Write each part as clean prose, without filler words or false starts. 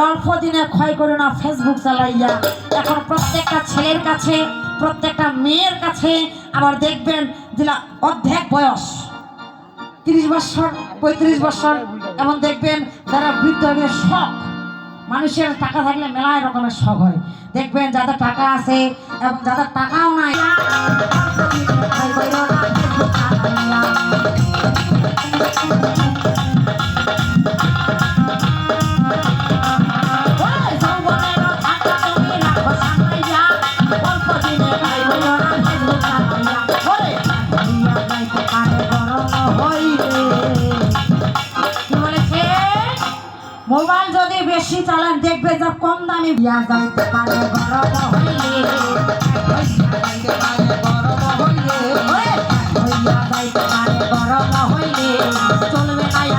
অল্প দিনে ক্ষয় করো না ফেসবুক চালাইয়া। এখন প্রত্যেকটা ছেলের কাছে, প্রত্যেকটা মেয়ের কাছে আবার দেখবেন যে অর্ধেক বয়স 30 বছর 35 বছর, এমন দেখবেন যারা বৃদ্ধ শখ, মানুষের টাকা থাকলে মেলায় রকমের শখ হয়। দেখবেন যাদের টাকা আছে এবং যাদের টাকাও নাই মোবাইল যদি বেশি চালান দেখবে যে কম দামে বিয়া যাইতে পারে গরম হইলে চলবে না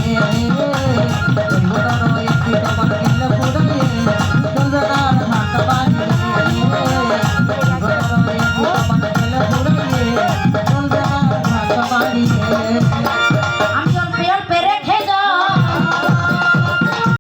Yeah.